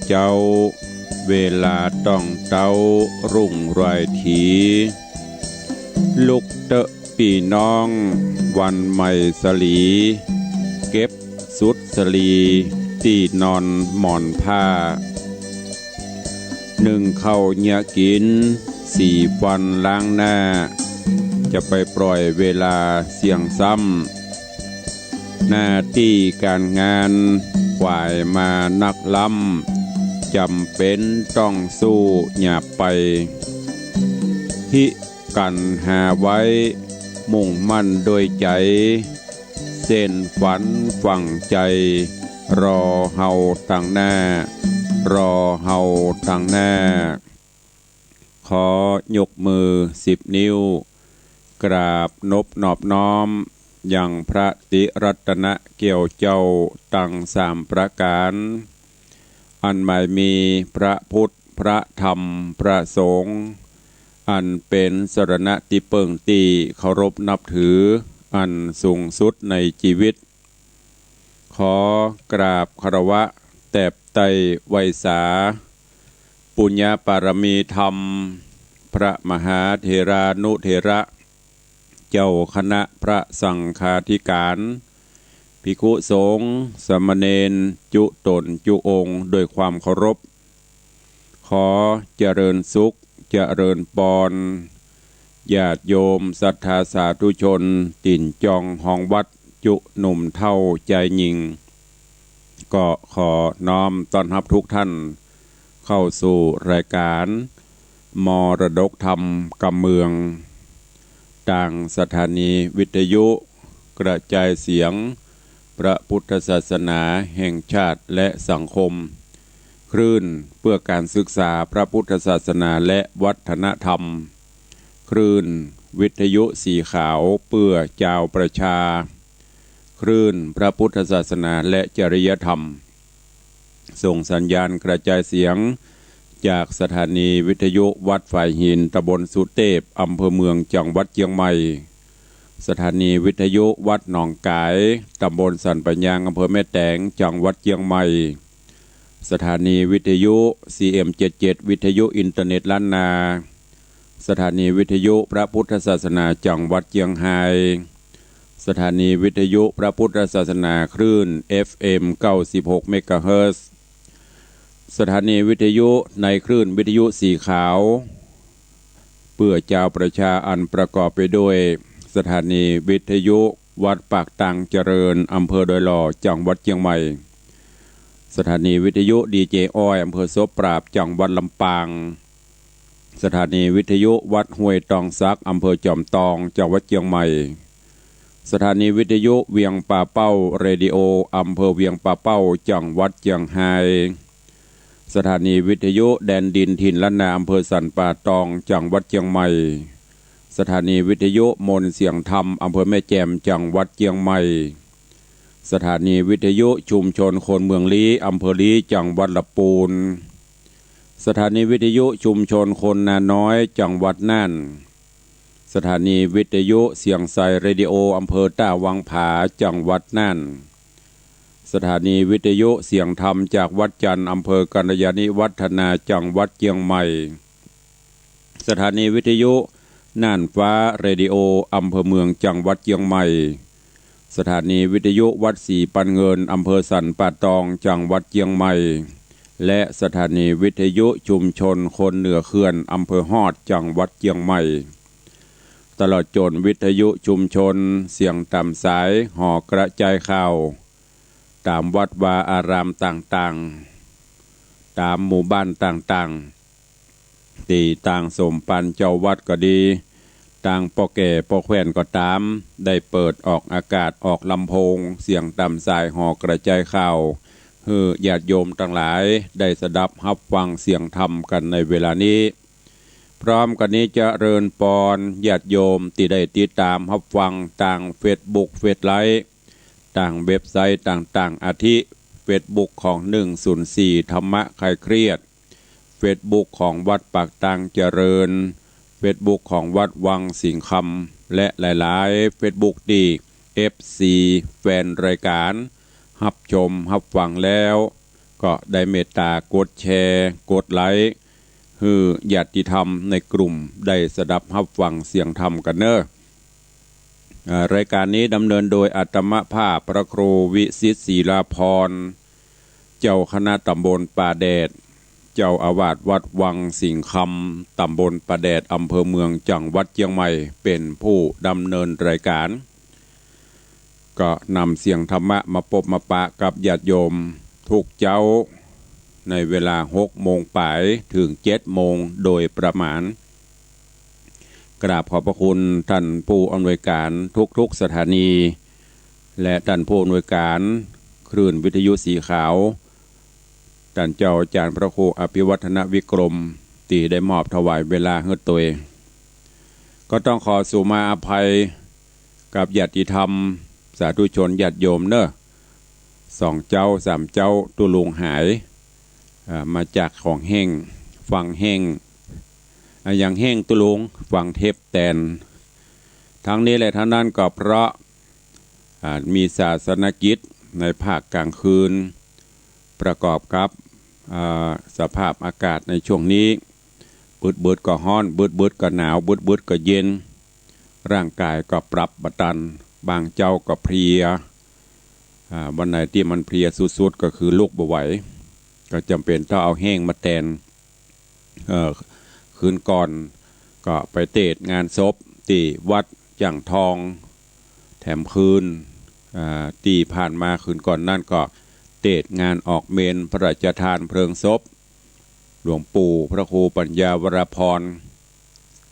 เจ้าเวลาต้องเต้ารุ่งรายทีลุกเตะปีน้องวันใหม่สลีเก็บสุดสลีตีนอนหมอนผ้าเข้าเนื้อกินฟันล้างหน้าจะไปปล่อยเวลาเสี่ยงซ้ำหน้าที่การงานขวายมานักล้ำจำเป็นต้องสู้หยาบไปฮิกันหาไว้มุ่งมั่นโดยใจเส้นฝันฝังใจรอเฮาตั้งหน้ารอเฮาตั้งหน้าขอยกมือ10 นิ้วกราบนอบน้อมยังพระติรัตนะเกี่ยวเจ้าตั้ง3 ประการอันหมายมีพระพุทธพระธรรมพระสงฆ์อันเป็นสรณะที่เปิ่งตีเคารพนับถืออันสูงสุดในชีวิตขอกราบคารวะแตบไตไวยสาปุญญาปารมีธรรมพระมหาเถรานุเถระเจ้าคณะพระสังฆาธิการภิกขุสงฆ์สามเณรจุตนจุองค์ด้วยความเคารพขอเจริญสุขเจริญปอนญาติโยมศรัทธาสาธุชนติ่นจองห้องวัดจุหนุ่มเท่าใจหญิงก็ขอน้อมต้อนรับทุกท่านเข้าสู่รายการมรดกธรรมกำเมืองต่างสถานีวิทยุกระจายเสียงพระพุทธศาสนาแห่งชาติและสังคมคลื่นเพื่อการศึกษาพระพุทธศาสนาและวัฒนธรรมคลื่นวิทยุสีขาวเพื่อเจ้าประชาคลื่นพระพุทธศาสนาและจริยธรรมส่งสัญญาณกระจายเสียงจากสถานีวิทยุวัดฝ่ายหินตำบลสุเทพอำเภอเมืองจังหวัดเชียงใหม่สถานีวิทยุวัดหนองกายตำบลสันปัญญางอำเภอแม่แตงจังหวัดเชียงใหม่สถานีวิทยุ CM77 วิทยุอินเทอร์เน็ตล้านนาสถานีวิทยุพระพุทธศาสนาจังหวัดเชียงรายสถานีวิทยุพระพุทธศาสนาคลื่น FM 96 เมกะเฮิรตซ์สถานีวิทยุในคลื่นวิทยุสีขาวเพื่อเจ้าประชาอันประกอบไปด้วยสถานีวิทยุวัดปากตังเจริญอำเภอดอยหล่อจังหวัดเชียงใหม่สถานีวิทยุดีเจอ้อยอำเภอโสปราบจังหวัดลำปางสถานีวิทยุวัดห้วยตองซักอำเภอจอมตองจังหวัดเชียงใหม่สถานีวิทยุเวียงป่าเป้าเรดิโออำเภอเวียงป่าเป้าจังหวัดเชียงรายสถานีวิทยุแดนดินถิ่นล้านนาอำเภอสันป่าตองจังหวัดเชียงใหม่สถานีวิทยุมนเสียงธรรมอำเภอแม่แจ่มจังหวัดเชียงใหม่สถานีวิทยุชุมชนคนเมืองลี้อำเภอลี้จังหวัดลำพูนสถานีวิทยุชุมชนคนนาน้อยจังหวัดน่านสถานีวิทยุเสียงไซเรดิโออำเภอต้าวังผาจังหวัดน่านสถานีวิทยุเสียงธรรมจากวัดจันทร์อำเภอกัญญาณิวัฒนาจังหวัดเชียงใหม่สถานีวิทยุน่านฟ้าเรดิโออำเภอเมืองจังหวัดเชียงใหม่สถานีวิทยุวัดศรีปันเงินอำเภอสันป่าตองจังหวัดเชียงใหม่และสถานีวิทยุชุมชนคนเหนือเขื่อนอำเภอฮอดจังหวัดเชียงใหม่ตลอดจนวิทยุชุมชนเสียงตามสายห่อกระจายข่าวตามวัดวาอารามต่างๆตามหมู่บ้านต่างๆที่ต่างสมปันเจ้าวัดก็ดีต่างปอแก่ปอแขวนก็ตามได้เปิดออกอากาศออกลำโพงเสียงตามสายห่อกระจายข่าวให้ญาติโยมทั้งหลายได้สดับรับฟังเสียงธรรมกันในเวลานี้พร้อมกันนี้จะเริญปอนญาติโยมที่ได้ติดตามรับฟังต่างเฟซบุ๊กเฟซไลฟ์ต่างเว็บไซต์ต่างๆอาทิเฟซบุ๊กของ104ธรรมะคลายเครียดเฟซบุ๊กของวัดปากตังเจริญเฟซบุ๊กของวัดวังสิงห์คำและหลายๆเฟซบุ๊กที่ FC แฟนรายการรับชมรับฟังแล้ว ก็ได้เมตตากดแชร์กดไลค์คือญาติธรรมในกลุ่มได้สดับรับฟังเสียงธรรมกันเนอะรายการนี้ดำเนินโดยอาตมภาพพระครูวิสิตศิลาพรเจ้าคณะตำบลป่าแดดเจ้าอาวาสวัดวังสิงห์คำตำบลป่าแดดอำเภอเมืองจังหวัดเชียงใหม่เป็นผู้ดำเนินรายการก็นำเสียงธรรมะมาพบมาปะกับญาติโยมทุกเจ้าในเวลา6 โมงป่ายถึง7 โมงโดยประมาณกราบขอบพระคุณท่านผู้อำนวยการทุกสถานีและท่านผู้อำนวยการคลื่นวิทยุสีขาวท่านเจ้าอาจารย์พระครูอภิวัฒนวิกรมที่ได้มอบถวายเวลาให้ตัวเองก็ต้องขอสุมาอภัยกับญาติธรรมสาธุชนญาติโยมเนอะ2 เจ้า 3 เจ้าตุลุงหายมาจากของแห้งฝั่งแห้งอย่างแห้งตุลุงฝั่งเทพแตนทั้งนี้และทั้งนั้นก็เพราะมีศาสนกิจในภาคกลางคืนประกอบกับสภาพอากาศในช่วงนี้บืดก็ร้อนบืดก็หนาวบืดก็เย็นร่างกายก็ปรับบัตันบางเจ้าก็เพลียวันไหนที่มันเพลียสุดๆก็คือลุกบ่ไหวก็จำเป็นต้องเอาแห้งมาแทนคืนก่อนก็ไปเตะงานศพที่วัดจังทองแถมคืนตีผ่านมาคืนก่อนนั่นก็เตะงานออกเมนพระราชทานเพลิงศพหลวงปู่พระครูปัญญาวรพร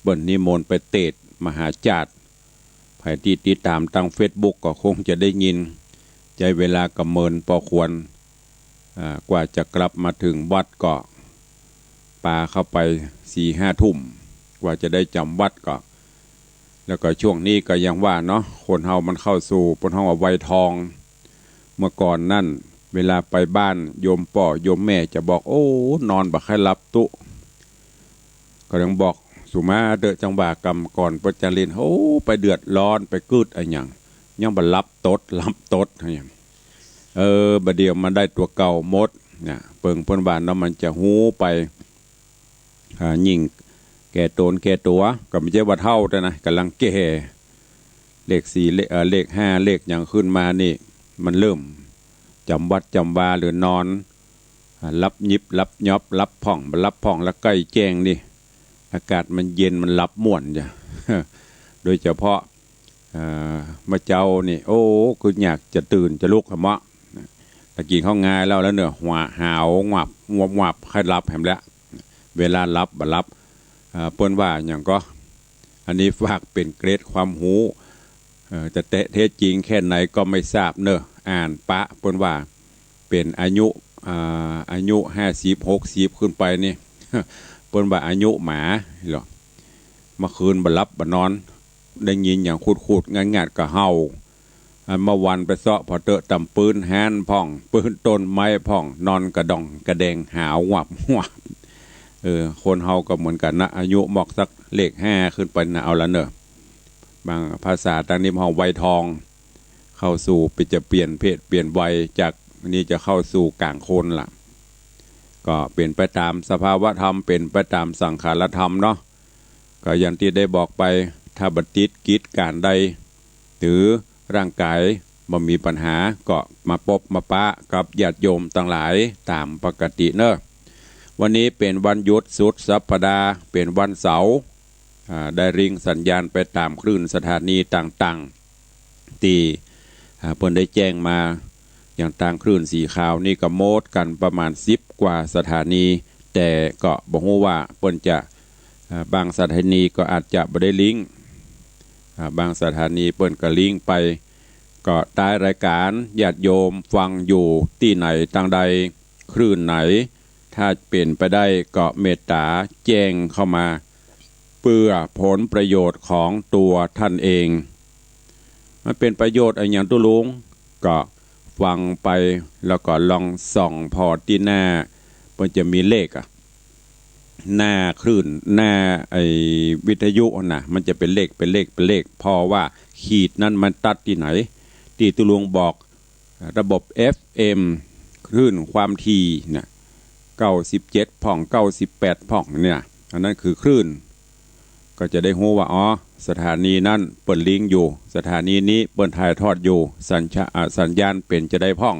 เบิ่นนิมนต์ไปเตะมหาจารย์ใครที่ติดตามทาง Facebook ก็คงจะได้ยินใจเวลากำเมินพอควรกว่าจะกลับมาถึงวัดก็ปาเข้าไป 4-5 ทุ่มกว่าจะได้จำวัดก็แล้วก็ช่วงนี้ก็ยังว่าเนาะคนเฮามันเข้าสู่คนเฮาวัยทองเมื่อก่อนนั่นเวลาไปบ้านโยมพ่อโยมแม่จะบอกโอ้นอนบักให้รับตุก็ยังบอกสุมาเดอจังหวะกรรมก่อนประจารินโอ้ไปเดือดร้อนไปกึดอะไรอย่างยังบัรับตดอะไรอย่างบัดเดียวมันได้ตัวเก่าหมดเนี่ยเปิงเพิ่นบ้านเนาะมันจะหูไปยิ่งแก่ตนแก่ตัวก็ไม่ใช่ว่าเท่าแต่นะกำลังแก่เลข4เลข5เลขอย่างขึ้นมานี่มันเริ่มจำวัดจำวาหรือนอนรับยิบรับยอบรับผ่องรับผ่องแล้วใกล้แจ้งนี่อากาศมันเย็นมันรับม่วนจ้ะ โดยเฉพาะมาเจ้านี่โอ้คืออยากจะตื่นจะลุกเหมาะตะกี้เข้างายแล้วเนอะหัวหาวงับให้รับแหมแล้วเวลารับบ่รับเปิ้นว่าอย่างก็อันนี้ฝากเป็นเกรดความหูจะเทศจริงแค่ไหนก็ไม่ทราบเนอะอ่านปะเปิ้นว่าเป็นอายุ50-60ขึ้นไปนี่ เปิ้นว่าอายุหมาหรอเมื่อคืนบ่รับบ่นอนได้ยินอย่างคูดๆงัดๆก็เห่าเมื่อวันไปเสาะพอเตอะตำปืนแฮนพ่องปืนต้นไม้พ่องนอนกระดองกระแดงหาววับคนเฮาก็เหมือนกันนะอายุหมอกสักเลข5ขึ้นไปนะเอาละเนอะบางภาษาต่างนี้เฮาวัยทองเข้าสู่จะเปลี่ยนเพศเปลี่ยนวัยจากนี้จะเข้าสู่กลางคนล่ะก็เปลี่ยนไปตามสภาวะธรรมเป็นไปตามสังขารธรรมเนาะก็อย่างที่ได้บอกไปถ้าบัดติดกิจการใดหรือร่างกายบ่มีปัญหาก็มาพบมาปะกับญาติโยมต่างหลายตามปกติเนอะวันนี้เป็นวันหยุดสุดสัปดาห์เป็นวันเสาร์ได้ริงสัญญาณไปตามคลื่นสถานีต่างๆที่เพิ่นได้แจ้งมาอย่างต่างคลื่นสีขาวนี่ก็โมดกันประมาณ10 กว่าสถานีแต่ก็บอกว่าเพิ่นจะบางสถานีก็อาจจะบ่ได้ลิงก์บางสถานีเพิ่นก็ลิงก์ไปก็ใต้รายการญาติโยมฟังอยู่ที่ไหนทางใดคลื่นไหนถ้าเป็นไปได้ก็เมตตาแจ้งเข้ามาเพื่อผลประโยชน์ของตัวท่านเองมันเป็นประโยชน์อะไรอย่างตุลุงก็ฟังไปแล้วก็ลองส่องพอที่หน้ามันจะมีเลขหน้าคลื่นหน้าวิทยุนะมันจะเป็นเลขพอว่าขีดนั้นมันตัดที่ไหนที่ตุลุงบอกระบบ FM คลื่นความถี่เนี่ย97พ่อง98พ่องเนี่ยอันนั้นคือคลื่นก็จะได้รู้ว่าอ๋อสถานีนั้นเปิดลิงก์อยู่สถานีนี้เปิดถ่ายทอดอยู่สัญญาณเป็นจะได้พ่อง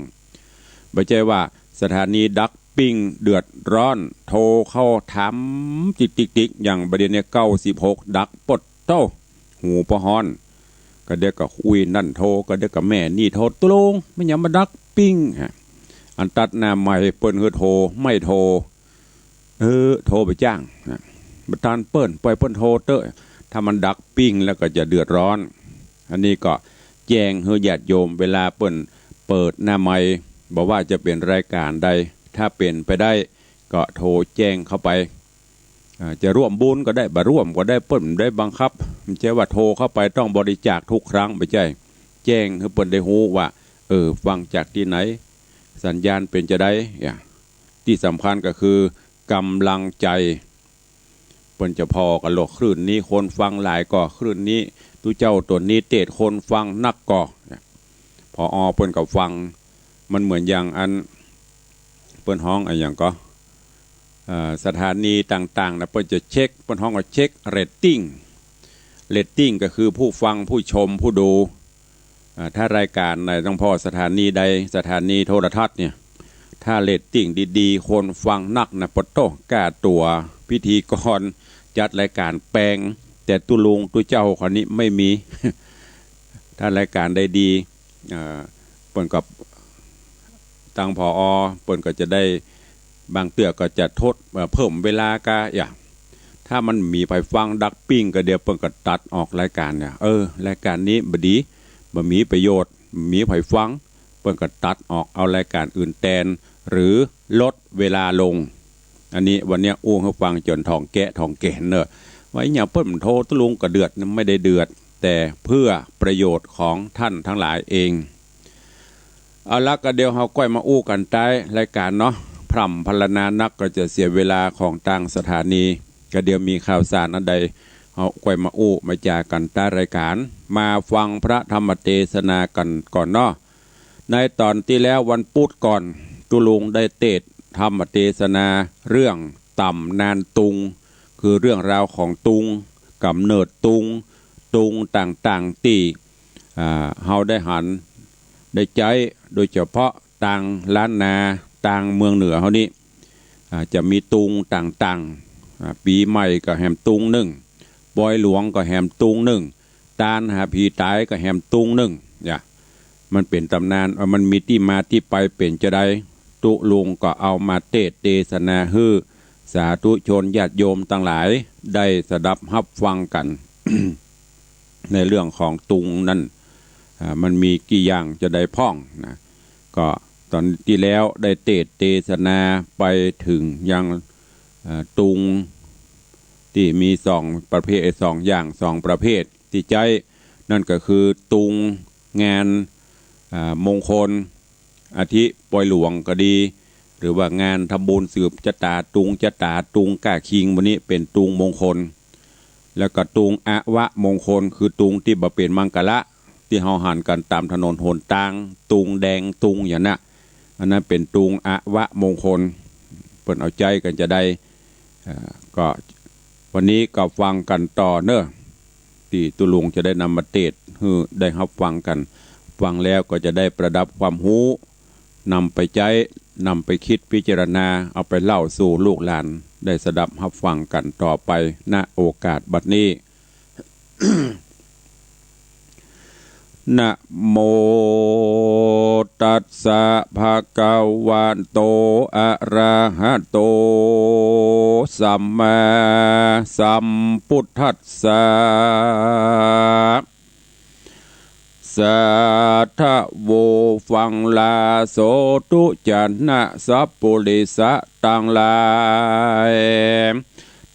ไม่ใช่ว่าสถานีดักปิ้งเดือดร้อนโทรเข้าถามติ๊กอย่างประเด็นเนี่ย96ดักปดเต้าหูปะฮอนก็เด็กกับคุยนั่นโทรก็เด็กกับแม่นี่โทรตรงไม่ยังมาดักปิ้งฮะอันตัดหน้าใหม่เปิ้นคือโทรไม่โทรโทรไปจ้างนะบัตรเปิ้นปล่อยเปิ้นโทรเตอถ้ามันดักปิ้งแล้วก็จะเดือดร้อนอันนี้ก็แจ้งให้ญาติโยมเวลาเปิ้นเปิดหน้าใหม่บอกว่าจะเป็นรายการใดถ้าเป็นไปได้ก็โทรแจ้งเข้าไปจะร่วมบุญก็ได้บ่ร่วมก็ได้เปิ้นได้บังคับไม่ใช่ว่าโทรเข้าไปต้องบริจาคทุกครั้งไม่ใช่แจ้งให้เปิ้นได้รู้ว่าฟังจากที่ไหนสัญญาณเป็นจะได้ที่สำคัญก็คือกำลังใจเปิ้นจะพอกับโลกคลื่นนี้คนฟังหลายก็คลื่นนี้ตู้เจ้าตัวนี้เตดคนฟังนักก็พอเปิ้นกับฟังมันเหมือนอย่างอันเปิ้นห้องอย่างก็สถานีต่างๆนะเปิ้นจะเช็คเปิ้นห้องก็เช็คเรตติ้งก็คือผู้ฟังผู้ชมผู้ดูถ้ารายการในต้องพอสถานีใดสถานีโทรทัศน์เนี่ยถ้าเรตติ้งดีๆคนฟังนักนะปะโตกล้าตัวพิธีกรจัดรายการแปลงแต่ตุลุงตุเจ้าคนนี้ไม่มี ถ้ารายการได้ดีเปิ้นกับตังพอเปิ้นก็จะได้บางเตือก็จะทดเพิ่มเวลากะอย่างถ้ามันมีไปฟังดักปิ้งก็เดี๋ยวเปิ้นก็ตัดออกรายการเนี่ยรายการนี้บ่ดีบ่มีประโยชน์มีไผฟังเปิ้นก็ตัดออกเอารายการอื่นแทนหรือลดเวลาลงอันนี้วันนี้อู้ให้ฟังจนทองแกะทองแก่นเนอะว่าอย่างเปิ้นโทรตะลุงก็เดือดไม่ได้เดือดแต่เพื่อประโยชน์ของท่านทั้งหลายเองเอาละก็เดี๋ยวเฮาก้อยมาอู้กันใต้รายการเนาะพร่ำพรรณนานักก็จะเสียเวลาของทางสถานีก็เดี๋ยวมีข่าวสารอันใดเฮาก้อยมาอู้มาจากันใต้รายการมาฟังพระธรรมเทศนากันก่อนเนาะในตอนที่แล้ววันพุธก่อนตุลุงได้เทศธรรมเทศนาเรื่องต่ำนานตุงคือเรื่องราวของตุงกำเนิดตุงต่างๆที่เฮาได้หันได้ใจโดยเฉพาะต่างล้านนาต่างเมืองเหนือเฮานี้จะมีตุงต่างๆปีใหม่ก็แหมตุงหนึ่งปอยหลวงก็แหมตุงหนึ่งตาลหาผีตายก็แหมตุงหนึ่งมันเป็นตำนานมันมีที่มาที่ไปเป็นจะได้ตุลุงก็เอามาเทศนาฮื้อสาธุชนญาติโยมทั้งหลายได้สดับรับฟังกัน ในเรื่องของตุงนั้นมันมีกี่อย่างจะได้พ่องนะก็ตอนที่แล้วได้เทศนาไปถึงยังตุงที่มี2ประเภท2อย่าง2ประเภทที่ใจนั่นก็คือตุงงานมงคลอาทิปอยหลวงก็ดีหรือว่างานทำบุญสืบชะตาตุงก้าคิงวันนี้เป็นตุงมงคลแล้วก็ตุงอวะมงคลคือตุงที่บ่เป็นมังกละที่เฮาหันกันตามถนนหนทางตุงแดงตุงอย่างนั้นอันนั้นเป็นตุงอวะมงคลเพิ่นเอาใจกันจะได้ก็วันนี้ก็ฟังกันต่อเนอะที่ตุลุงจะได้นำมาเทศให้ได้รับฟังกันฟังแล้วก็จะได้ประดับความรู้นำไปใจนำไปคิดพิจารณาเอาไปเล่าสู่ลูกหลานได้สดับรับฟังกันต่อไปณโอกาสบัดนี้ นะโมตัสสะภะคะวะโตอะระหะโตสัมมาสัมพุทธัสสะสัทธโวฟังลาโสตุจันนะสัพปุริสะตังหลาย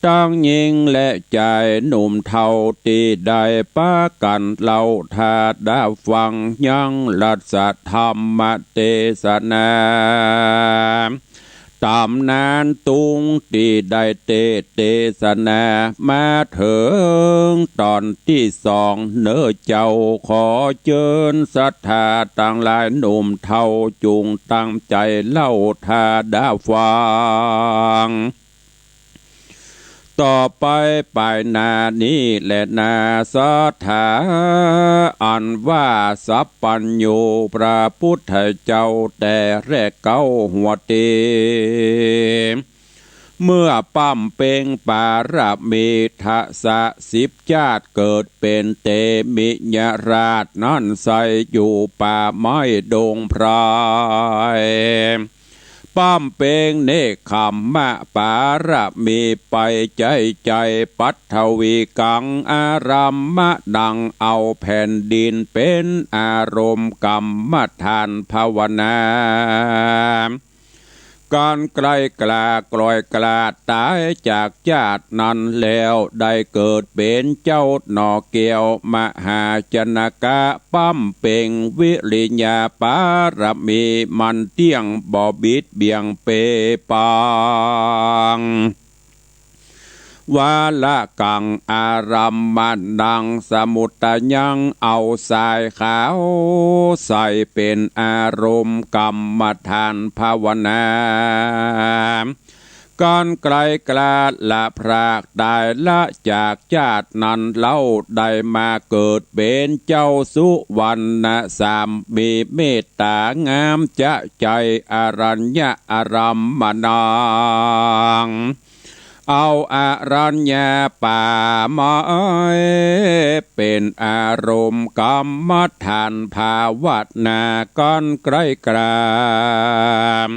ตั้งหญิงและชายหนุ่มเท่าที่ได้ปะกันเล่าทาได้ฟังยังรัสธรรมเทศนา ตามนานตุงตีได้เตสนามาเถิงตอนที่สองเนื้อเจ้าขอเชิญศรัทธาต่างหลายหนุ่มเท่าจุงตั้งใจเล่าทาดาฟังต่อไปปลายนานี้และนาศรัทธาอันว่าสัพปัญโยพระพุทธเจ้าแต่แรกเก้าหัวเตเมื่อปั้มเปงปารามีทะสะสิบชาติเกิดเป็นเตมิญราชนั่นใสอยู่ป่าไม้ดงไพรป้อมเปงเนคขมมะปาระมีไปใจปัทวีกังอารามมะดังเอาแผ่นดินเป็นอารมณ์กรรมฐานภาวนาการไกลกลากลอยกลาตายจากญาตินั้นแล้วได้เกิดเป็นเจ้าหนอเกียวมหาจนกะปั้มเป่งวิริญญาปารมีมันเตี้ยงบ่บิดเบียงเปปังวาละกังอารัมมันดังสมุตยังเอาสายขาวใส่เป็นอารมณ์กรรมฐานภาวนาก่อนไกลกลาดละพรากได้ละจากญาตินั้นเล่าได้มาเกิดเป็นเจ้าสุวรรณสามมีเมตตางามจะใจอรัญญะอารัมมนางเอาอารัญญาป่าไม้เป็นอารมณ์กรรมฐานภาวนาก้อนไกลกลาม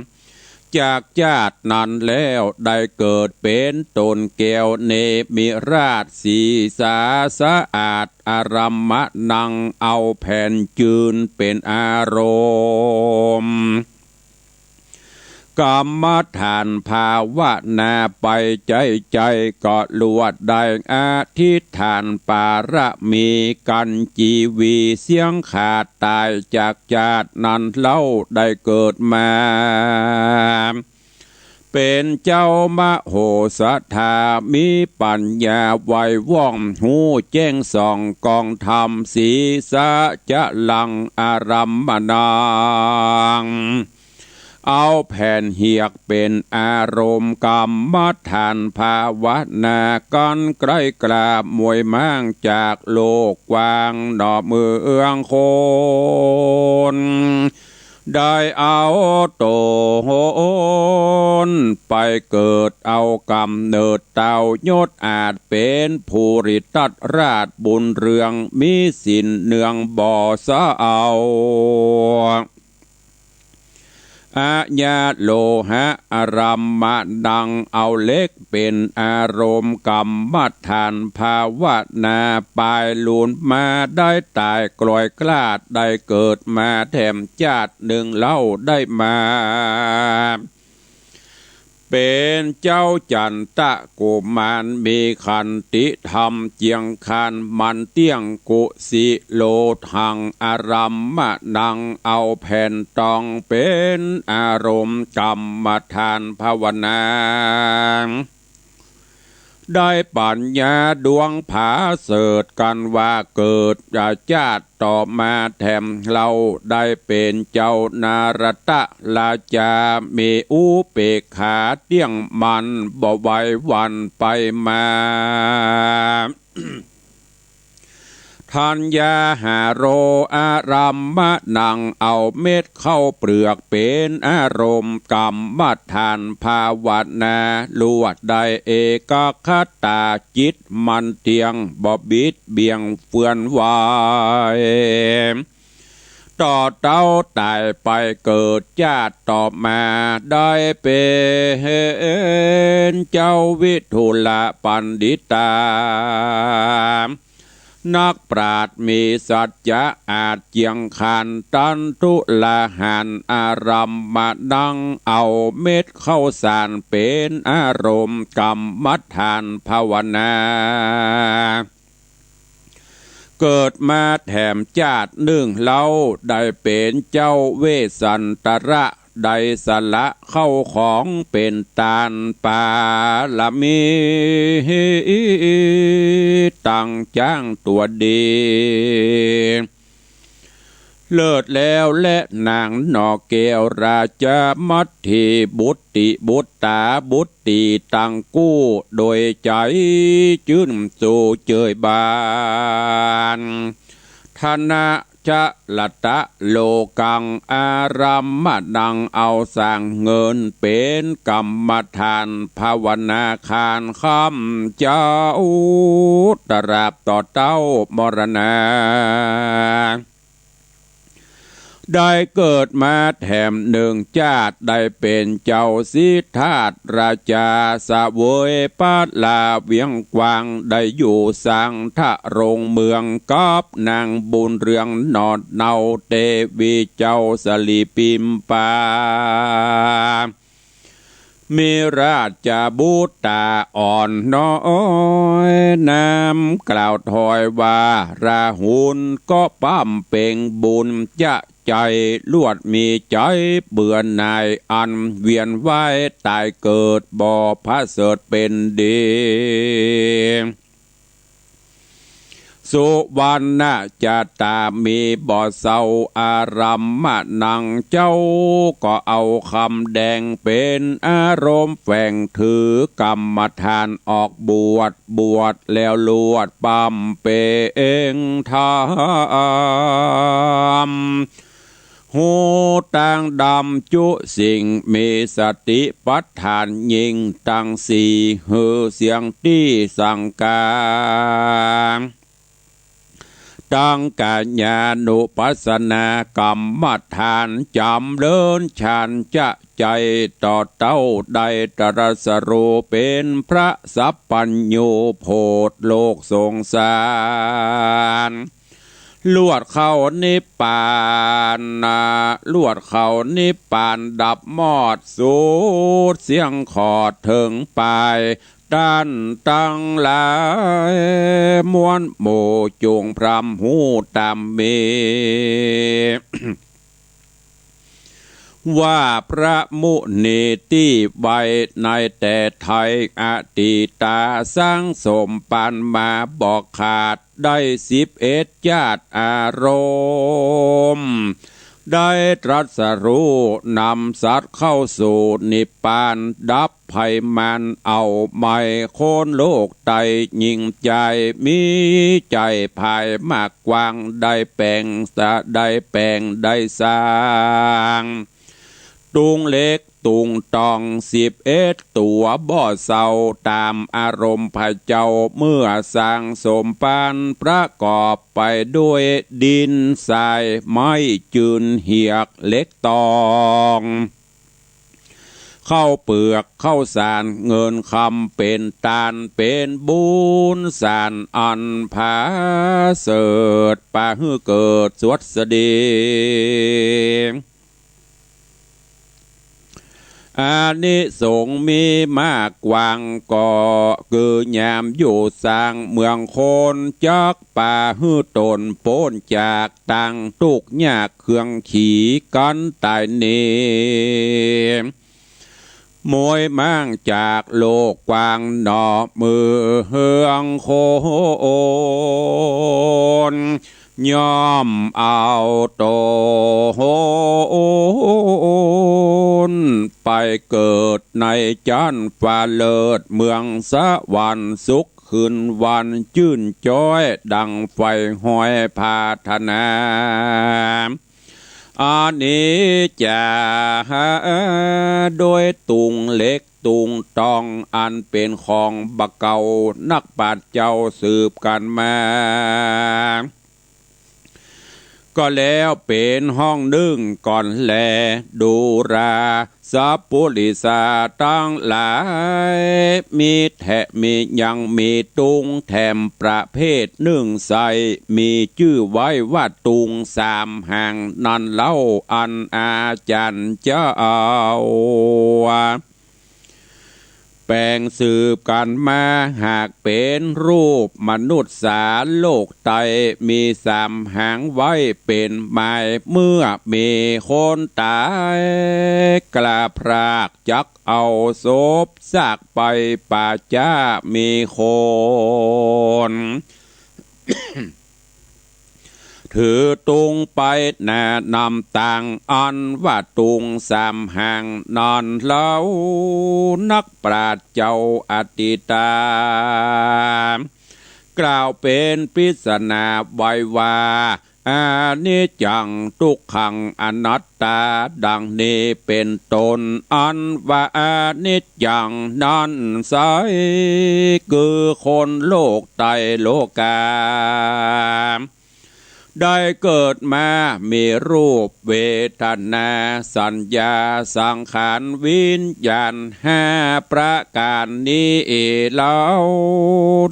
จากญาตินั้นแล้วได้เกิดเป็นตนแก้วเนมิราชสีสาสะอาดอารัมมะนังเอาแผ่นจืนเป็นอารมณ์กรรมฐานภาวนาไปใจก็ลวดได้อธิษฐานปารมีกันจีวีเสียงขาดตายจากญาตินั้นเล่าได้เกิดมาเป็นเจ้ามโหสถามีปัญญาไวว่องหูแจ้งส่องกองธรรมศีสะจะลังอารัมมนางเอาแผ่นเหียกเป็นอารมณ์กรรมฐานภาวนาก้อนไกลกลาบมวยมั่งจากโลกกว้างดอกมือเอื้องโคนได้เอาโตโหนไปเกิดเอากำเนิดเต่ายศอาจเป็นผู้ริตัดราชบุญเรืองมีสินเนืองบ่อสะเอาอาญาโลหะอารัมมะดังเอาเล็กเป็นอารมณ์กรรมฐานภาวนาปลายลูนมาได้ตายกลอยกลาดได้เกิดมาแถมชาติหนึ่งเล่าได้มาเป็นเจ้าจันตะกุมารมีขันติธรรมเจียงคานมันเตี้ยงกุสิโลทังอารัมมะนังเอาแผ่นตองเป็นอารมณ์กรรมฐานภาวนาได้ปัญญาดวงผาเสดกันว่าเกิดญาติต่อมาแถมเราได้เป็นเจ้านารตะลาจามีอุเปกขาเตี้ยงมันบ่ไหววันไปมาทัญญาหาโรอารัมมะนังเอาเม็ดเข้าเปลือกเป็นอารมณ์กรรมฐานภาวนาลวดได้เอกคตาจิตมันเตียงบ่บิดเบียงเฟื่อนวายต่อเต้าตายไปเกิดญาติต่อมาได้เป็นเจ้าวิทุลปันดิตานักปราชญ์มีสัจจะอาจเจียงคานตันทุลาหันอารัมมะดังเอาเม็ดเข้าสารเป็นอารมณ์กรรมฐานภาวนาเกิดมาแถมชาติหนึ่งเล่าได้เป็นเจ้าเวสันตระ ใดสละเข้าของเป็นตาลปาละมีตั้งจ้างตัวดีเลิศแล้วและนางนอแก้วราชมัทธิบุตติบุตตาบุตติตังกู้โดยใจจื่นสู่เจยบานธนะจะละตะโลกังอารัมมดังเอาสร้างเงินเป็นกรรมฐานภาวนาคารคำเจ้าตราบต่อเต้ามรณาได้เกิดมาแถมหนึ่งชาติได้เป็นเจ้าสิทธาตราชาสะเวยปาดลาเวียงกวางได้อยู่สังทะรงเมืองกับนางบุญเรืองนอดเนาเตวีเจ้าสลีปิมปามีราชบุตรตาอ่อนน้อยน้ำกล่าวถอยว่าราหุลก็ปั้มเป่งบุญจะใจลวดมีใจเบื่อหน่ายอันเวียนว่ายตายเกิดบ่อพระเสดเป็นดีสุวรรณจะตามีบ่อเศร้าอารัมมนังเจ้าก็เอาคำแดงเป็นอารมณ์แฝงถือกรรมฐานออกบวชแล้วลวดปั๊มเปงทำหูต่างดำจุสิ่งมีสติปัฏฐานยิ่งตั้งสี่หือเสียงที่สั่งการตั้งกัญญานุปัสสนากรรมฐานจำเดินฉันจะใจต่อเต้าใดตรัสรู้เป็นพระสัพพัญญูโพธิโลกสงสารลวดเข้านิพพานลวดเข้านิพพานดับมอดสูดเสียงขอดถึงไปด้านตั้งหลายมวลโมจงพรำหูตามเม ว่าพระมุนีที่ใบในแต่ไทยอดีตาสร้างสมปันมาบอกขาดได้11 ญาติอารมณ์ได้ตรัสรู้นำสัตว์เข้าสู่นิพพานดับภัยมันเอาไม่โคนโลกไตยิ่งใจมีใจภายมากกว้างได้แปลงได้สร้างตุงเล็กตุงตอง11 ตัวบ่อเศร้าตามอารมณ์พระเจ้าเมื่อสร้างสมปานประกอบไปด้วยดินทรายไม้จืนเหียกเล็กตองเข้าเปลือกเข้าสารเงินคำเป็นตาลเป็นบุญสารอันผาเสดป่าฮือเกิดสวดสดีอานิสงส์มีมากกวางก่อคือยามอยู่สร้างเมืองโคนจักป่าฮื้อตนโป้นจากตังตุกยากเครื่องขี่กันตายเนมวยมั่งจากโลกกวางหนอมือเฮืองโคนย่อมเอาโตโหนไปเกิดในจันฟ้าเลิศเมืองสวรรค์สุขคืนวันชื่นจ้อยดังไฟห้อยพาธนาอันนี้จะโดยตุงเล็กตุงตองอันเป็นของบักเก่านักปราชญ์เจ้าสืบกันมาก็แล้วเป็นห้องนึ่งก่อนแลดูราสัพปุริสาตั้งหลายมีแถมียังมีตุงแถมประเภทนึ่งใสมีชื่อไว้ว่าตุง3 ห่างนั่นเล่าอันอาจารย์เจ้าแป ลงสืบกันมาหากเป็นรูปมนุษย์สาโลกไตมีสามหางไว้เป็นหมายเมื่อมีคนตายกล้าพรากจักเอาศพซากไปป่าจ้ามีคน ถือตุงไปแนะนำต่างอันว่าตุงสามหางนอนเล่านักปราชญ์เจ้าอติตากล่าวเป็นปริศนาไว้ว่าอานิจจังทุกขังอนัตตาดังนี้เป็นตนอันว่าอานิจจังนั้นไสคือคนโลกไตโลกาได้เกิดมามีรูปเวทนาสัญญาสังขารวิญญาณห้าประการนี้แล้ว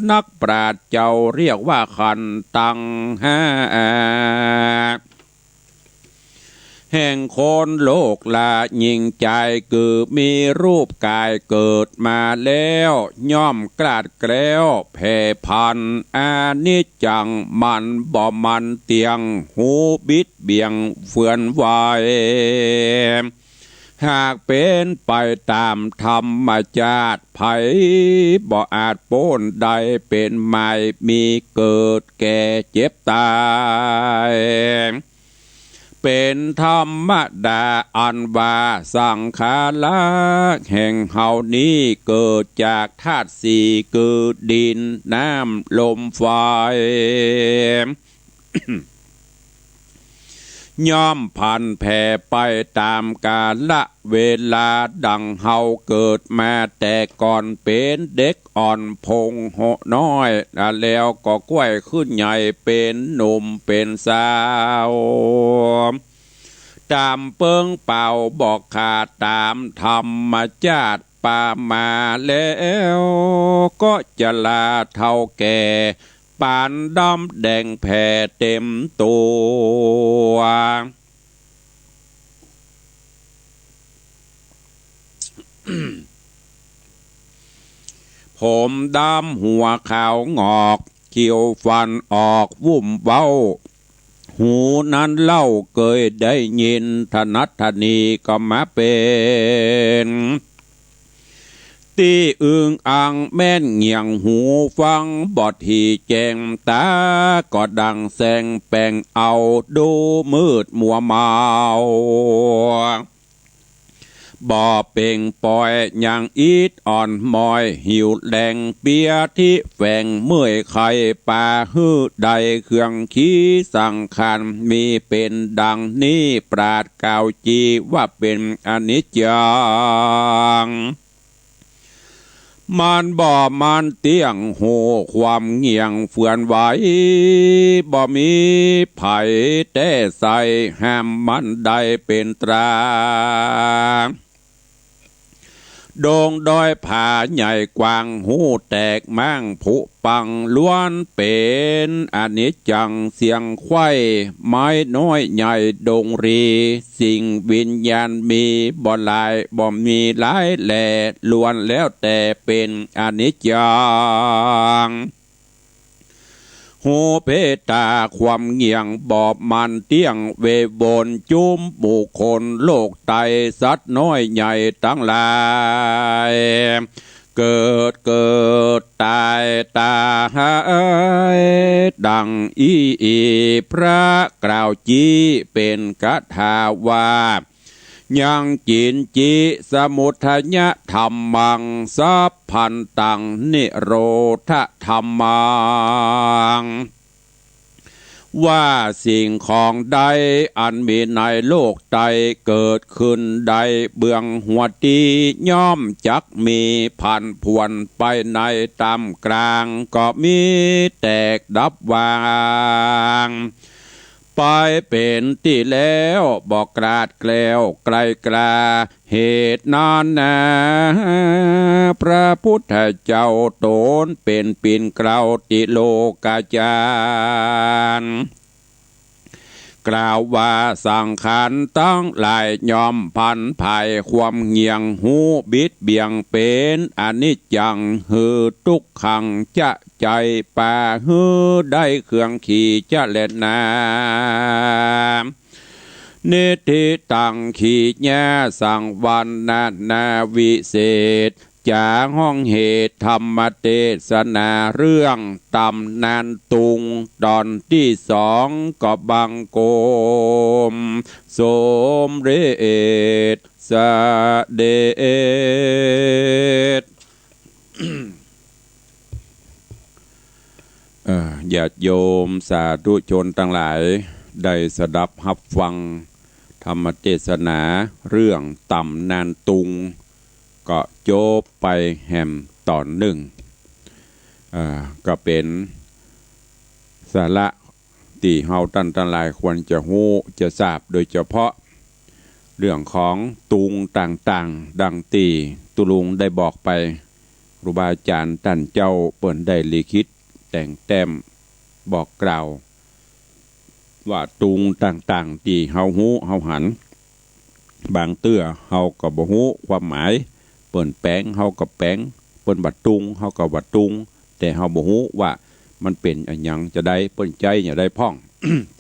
นักปราชญ์เจ้าเรียกว่าขันธ์ตังห้าแห่งคนโลกละยิ่งใจคือมีรูปกายเกิดมาแล้วย่อมกลาดแกล้วแผ่พันอานิจจังมันบ่มันเตียงหูบิดเบี่ยงเฟื่อนไหวหากเป็นไปตามธรรมชาติไผบ่อาจโป้นใดเป็นใหม่มีเกิดแก่เจ็บตายเป็นธรรมดาอันว่าสังขารแห่งเฮานี้เกิดจากธาตุสี่คือดินน้ำลมไฟ ย่อมพันแผ่ไปตามกาลเวลาดังเฮาเกิดมาแต่ก่อนเป็นเด็กอ่อนพงโหน้อยแล้วก็กล้วยขึ้นใหญ่เป็นหนุ่มเป็นสาวตามเปิงเป่าบอกขาดตามธรรมชาติป่ามาแล้วก็จะลาเท่าแก่ปานดำแดงแผ่เต็มตัวผมดำหัวขาวงอกเขียวฟันออกวุ่มเว้าหูนั้นเล่าเคยได้ยินธนัทนีก็มาเป็นตีอึงอ่างแม่นเงียงหูฟังบอดที่แจงตาก็ดังแสงแปงเอาดูมืดมัวเมาบ่เป่งปล่อยอย่างอีดอ่อนมอยหิวแดงเปียที่แฝงเมื่อยไข่ป่าฮื้อใดเครื่องขี้สังขารมีเป็นดังนี้ปราดกล่าวจีว่าเป็นอนิจจังมันบ่มันเตียงโหความเงียงเฟื่อนไหวบ่มีไผ่แต่ใส่ห้ามมันได้เป็นตราโดงดอยผาใหญ่กว้างหูแตกมั่งผุปังล้วนเป็นอนิจจังเสียงไข่ไม้น้อยใหญ่ดงรีสิ่งวิญญาณมีบ่หลายบ่มีหลายแหล่ล้วนแล้วแต่เป็นอนิจจังโหเพตาความเงียงบอบมันเตียงเวบนจุมบุคคลโลกไตสัตว์น้อยใหญ่ทั้งหลายเกิดตายดังอีพระกล่าวจีเป็นคาถาว่ายังจินจิสมุทัญญะธรรมังสัพพันตังนิโรธธรรมังว่าสิ่งของใดอันมีในโลกใดเกิดขึ้นใดเบื้องหัวตีย่อมจักมีพันพวนไปในตามกลางก็มีแตกดับวางไปเป็นที่แล้วบอกกราดแกล้วไกลกลาเหตุนั้นนะพระพุทธเจ้าโตนเป็นปิ่นเกล้าติโลกาจารย์ กล่าวว่าสังขารตั้งหลายยอมพันภายความเงียงหูบิดเบียงเป็นอนิจจังหือทุกขังจะใจป่าหือได้เครื่องขี่จะเล่นนานิติตังขีญาสังวันนาวิเศษจาห้องเหตุธรรมเทศนาเรื่องตำนานตุงตอนที่สองก็บังโกมสมเด็จสเด็จ ญาติโยมสาธุชนทั้งหลายได้สดับรับฟังธรรมเทศนาเรื่องตำนานตุงก็จบไปแหมตอนหนึ่งก็เป็นสาระที่เฮาตั้นทั้งหลายควรจะรู้จะทราบโดยเฉพาะเรื่องของตุงต่างๆดังตีตุลุงได้บอกไปครูบาอาจารย์ท่านเจ้าเปิ้นได้ลิขิตแต่งแต้มบอกกล่าวว่าตุงต่างๆที่เฮาฮู้เฮาหันบางเตื้อเฮาก็บ่ฮู้ความหมายเปิ้นแปลงเฮาก็แปลงเปิ้นบัดตุงเฮาก็บัดตุงแต่เฮาบ่ฮู้ว่ามันเป็นอันหยังจะได้เปิ้นใจอย่าได้พ้อง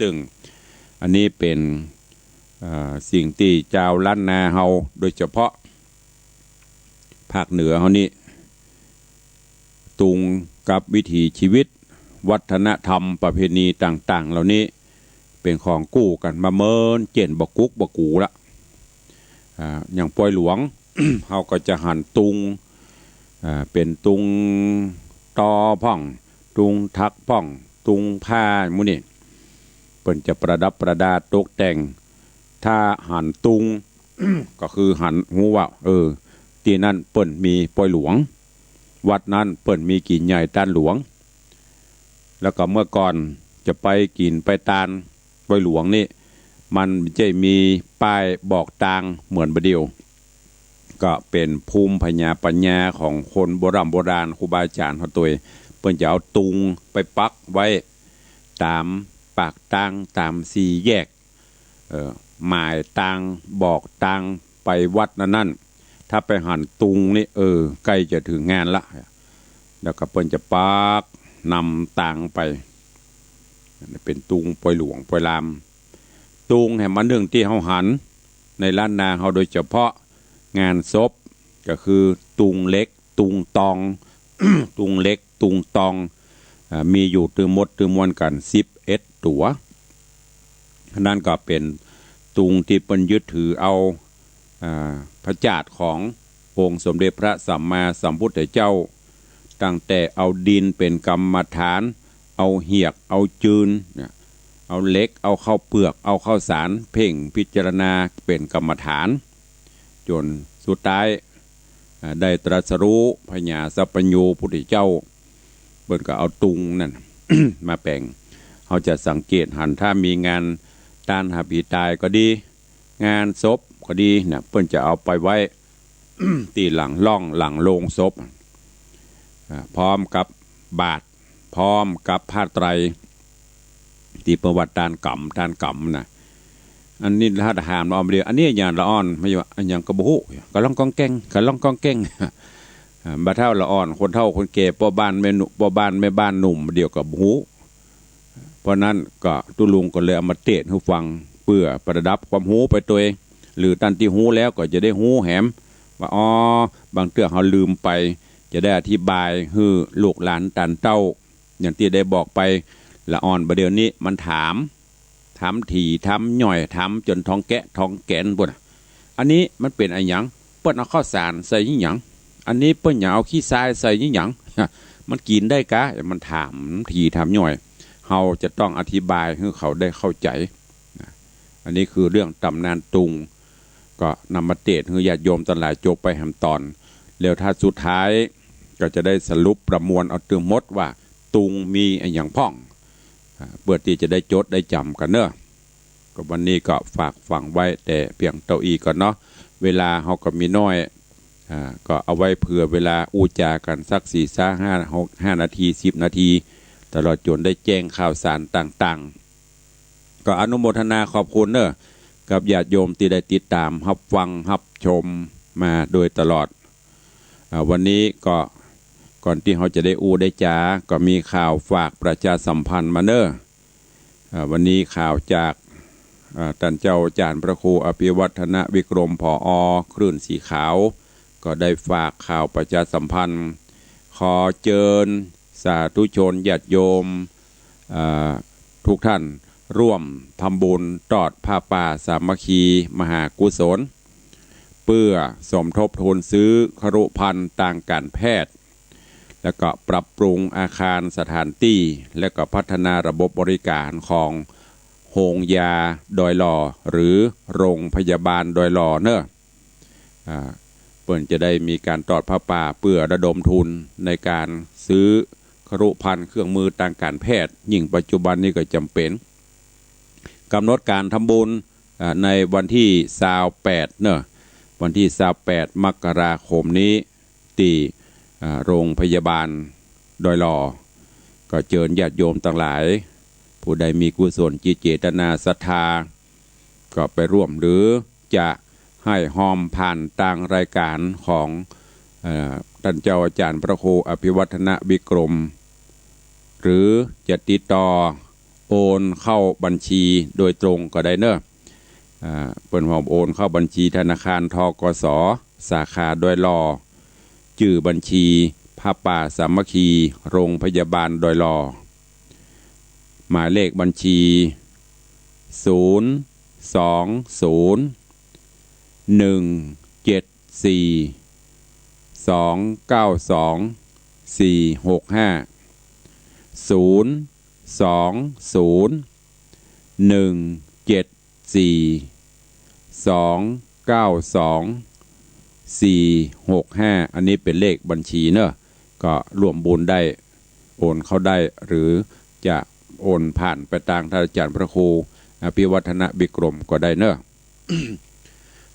ตึงอันนี้เป็นสิ่งที่เจ้าล้านนาเฮาโดยเฉพาะภาคเหนือเฮานี่ตุงกับวิถีชีวิตวัฒนธรรมประเพณีต่างๆเหล่านี้เป็นของกู้กันมาเมินเจนบกุกบกูละอย่างปอยหลวง เขาก็จะหันตุงเป็นตุงตอพ่องตุงทักพ่องตุงผ้ามุนี่เปิ่นจะประดับประดาตกแต่งถ้าหันตุง ก็คือหันหูว่าที่นั่นเปิ่นมีปอยหลวงวัดนั้นเปิ่นมีกินใหญ่ตานหลวงแล้วก็เมื่อก่อนจะไปกินไปตานปอยหลวงนี่มันจะมีป้ายบอกทางเหมือนบะเดียวก็เป็นภูมิปัญญาของคนโบราณครูบาอาจารย์เขาตัวเพิ่นจะเอาตุงไปปักไว้ตามปากทางตามสี่แยกหมายทางบอกทางไปวัดนั่นถ้าไปหันตุงนี่ใกล้จะถึงงานละแล้วก็เพิ่นจะปักนำทางไปเป็นตุงปอยหลวงปอยลามตุงแห่งมันเรื่องที่เฮาหันในล้านนาเฮาโดยเฉพาะงานศพก็คือตุงเล็กตุงตอง ตุงเล็กตุงตองมีอยู่ตือมดตือมวลกัน11ตัวนั่นก็เป็นตุงที่เปิ้นยึดถือเอาพระจาตุขององค์สมเด็จพระสัมมาสัมพุทธเจ้าตั้งแต่เอาดินเป็นกรรมฐานเอาเหียกเอาจืนเอาเล็กเอาข้าวเปลือกเอาข้าวสารเพ่งพิจารณาเป็นกรรมฐานจนสุดท้ายได้ตรัสรู้พญาสัพพัญญูพุทธเจ้าเพิ่นก็เอาตุงนั่น มาแปลงเขาจะสังเกตหันถ้ามีงานต้านหาผีตายก็ดีงานศพก็ดีเนี่ยเพิ่นจะเอาไปไว้ ตีหลังล่องหลังโลงศพพร้อมกับบาทพร้อมกับผ้าไตรที่ประวัติด้านกรรมนะอันนี้ถ้าถามเราเดียวอันนี้อย่างละอ่อนไม่ใช่ว่าอันอย่างกระบุกระล่องกองแกงกระล่องกองแกงบ่าเท่าละอ่อนคนเท่าคนแก่พ่อบ้านแม่หนุ่มพ่อบ้านแม่บ้านหนุ่มเดียวกับหูเพราะนั้นก็ตุลุงก็เลยเอามาเทศให้ฟังเพื่อประดับความหูไปตัวเองหรือตันที่หูแล้วก็จะได้หูแหมว่าบางเรื่องเขาลืมไปจะได้อธิบายให้ลูกหลานตันเต้าอย่างที่ได้บอกไปละอ่อนประเดี๋ยวนี้มันถามถี่ถามหน่อยถามจนท้องแกะท้องแกนบนอันนี้มันเป็นอะไรอย่างเปิ้นเอาข้าวสารใส่ยี่หยังอันนี้เปิ้นอย่าเอาขี้ทรายใส่ยี่หยัง มันกินได้กะมันถามถี่ถามหน่อยเราจะต้องอธิบายให้เขาได้เข้าใจอันนี้คือเรื่องตำนานตุงก็นำมาเทศน์ให้ญาติโยมทั้งหลายจบไปแหมตอนแล้วถ้าสุดท้ายก็จะได้สรุปประมวลเอาตึงมดว่าตุงมีอย่างพ่องเพื่อที่จะได้จดได้จำกันเนอะก็วันนี้ก็ฝากฝังไว้แต่เพียงเต้าอีก่อนเนาะเวลาเขาก็มีน้อยก็เอาไว้เผื่อเวลาอู้จากันสัก4-5 นาที10 นาทีตลอดจนได้แจ้งข่าวสารต่าง ก็อนุโมทนาขอบคุณเนอะกับญาติโยมที่ได้ติดตามรับฟังรับชมมาโดยตลอดวันนี้ก็ก่อนที่เขาจะได้ได้จาก็มีข่าวฝากประชาสัมพันธ์มาเนอะวันนี้ข่าวจากท่านเจ้าอาจารย์พระครูอภิวัฒนวิกรมผอ.คลื่นสีขาวก็ได้ฝากข่าวประชาสัมพันธ์ขอเชิญสาธุชนญาติโยมทุกท่านร่วมทำบุญตอดผ้าป่าสามัคคีมหากุศลเพื่อสมทบทุนซื้อครุภัณฑ์ทางการแพทย์แล้วก็ปรับปรุงอาคารสถานที่และก็พัฒนาระบบบริการของโรงยาดอยหล่อหรือโรงพยาบาลดอยหล่อเนอะเปิ่นจะได้มีการตอดผ้าป่าเพื่อระดมทุนในการซื้อครุภัณฑ์เครื่องมือทางการแพทย์ยิ่งปัจจุบันนี้ก็จำเป็นกำหนดการทำบุญในวันที่28เนอะวันที่28มกราคมนี้ที่โรงพยาบาลดอยหล่อก็เชิญญาติโยมต่างหลายผู้ใดมีกุศลจิตเจตนาศรัทธาก็ไปร่วมหรือจะให้หอมผ่านทางรายการของท่านเจ้าอาจารย์พระครูอภิวัฒนวิกรมหรือจะติดต่อโอนเข้าบัญชีโดยตรงก็ได้เนอะเปิดหอมโอนเข้าบัญชีธนาคารธกส.สาขาดอยหล่อชื่อบัญชีผ้าป่าสามัคคีโรงพยาบาลดอยหล่อหมายเลขบัญชี022017425อันนี้เป็นเลขบัญชีเนอะก็ร่วมบุญได้โอนเข้าได้หรือจะโอนผ่านไปทางท่านอาจารย์พระครูอภิวัฒนวิกรมก็ได้เนอะ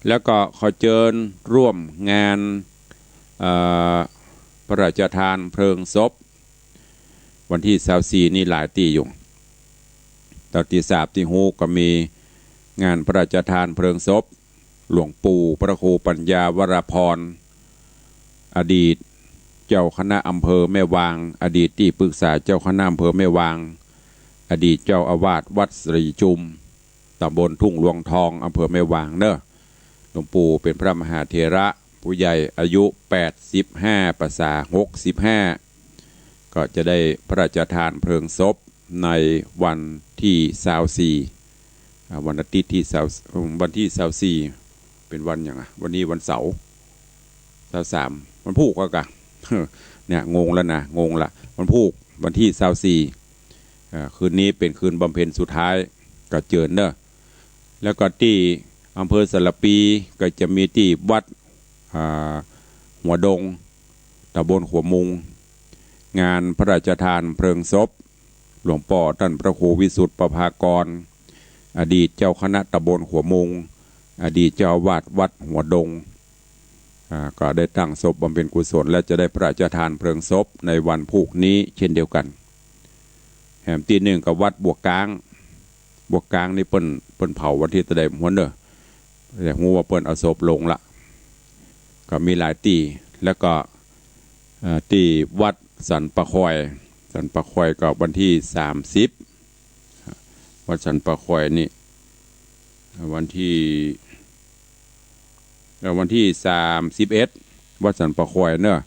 แล้วก็ขอเชิญร่วมงานพระราชทานเพลิงศพวันที่24นี่หลายตีอยู่ตอนที่3ที่ฮูก็มีงานพระราชทานเพลิงศพหลวงปู่พระครูปัญญาวรพรอดีตเจ้าคณะอำเภอแม่วางอดีตที่ปรึกษาเจ้าคณะอำเภอแม่วางอดีตเจ้าอาวาสวัดสรีจุมตำบลทุ่งหลวงทองอำเภอแม่วางเนอะหลวงปู่เป็นพระมหาเถระผู้ใหญ่อายุ85ประสา65ก็จะได้พระราชทานเพลิงศพในวันที่24วันอาทิตย์ที่วันที่24เป็นวันอย่างวันนี้วันเสาร์23วันพุธก็กะเนี่ยงงแล้วนะงงละวันพุธวันที่24คืนนี้เป็นคืนบำเพ็ญสุดท้ายก็เจิญเนอะแล้วก็ที่อำเภอสระปีก็จะมีที่วัดหัวดงตำบลหัวมุงงานพระราชทานเพลิงศพหลวงพ่อท่านพระครูวิสุทธิประภากรอดีตเจ้าคณะตำบลหัวมุงอดีตเจ้าอาวาสวัดหัวดงก็ได้ตั้งศพบำเพ็ญกุศลและจะได้พระราชทานเพลิงศพในวันพุธนี้เช่นเดียวกันแห่มที่1กับวัดบวกกลางนี่เปิ้นเผาวันที่ตะไดหัวเนอะแต่งูว่าเปิ้นเอาศพลงละก็มีหลายที่แล้วก็ที่วัดสันปะคอยก็วันที่30วัดสันปะคอยนี่วันที่31วัดสันปะคอยเนอะ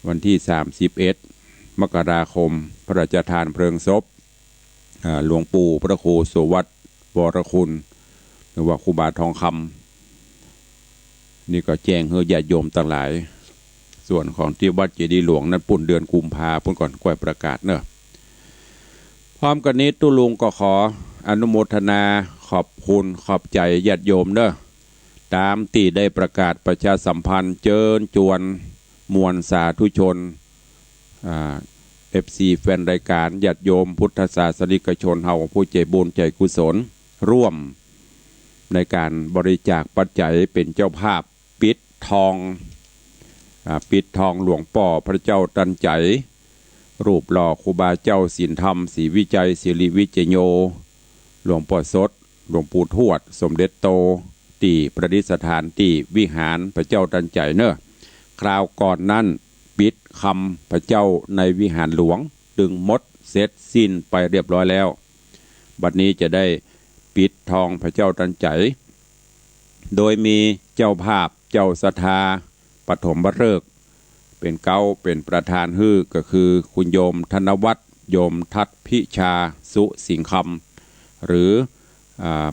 วันที่31มกราคมพระราชทานเพลิงศพหลวงปู่พระครูสุวัตวรคุณหรือว่าครูบาทองคำนี่ก็แจ้งให้ญาติโยมต่างหลายส่วนของที่วัดเจดีย์หลวงนั้นปุ่นเดือนกุมภาพันธ์ก่อนก้อยประกาศเนอะพร้อมกันนี้ตุลุงก็ขออนุโมทนาขอบคุณขอบใจญาติโยมเนอะตามที่ได้ประกาศประชาสัมพันธ์เชิญชวนมวลสาธุชนFC แฟนรายการญาติโยมพุทธศาสนิกชนเฮาผู้ใจบุญใจกุศลร่วมในการบริจาคปัจจัยเป็นเจ้าภาพปิดทองหลวงป่อพระเจ้าตันใจรูปหล่อครูบาเจ้าศีลธรรมศรีวิจัยศิริวิจโย หลวงพ่อสดหลวงปู่ทวดสมเด็จโตที่ประดิษฐานที่วิหารพระเจ้าตันใจเนอะคราวก่อนนั้นปิดคำพระเจ้าในวิหารหลวงดึงมดเสร็จสิ้นไปเรียบร้อยแล้วบัดนี้จะได้ปิดทองพระเจ้าตันใจโดยมีเจ้าภาพเจ้าศรัทธาปฐมฤกษ์เป็นเก้าเป็นประธานฮื้อก็คือคุณโยมธนวัฒน์โยมทัตพิชาสุสิงคำหรือ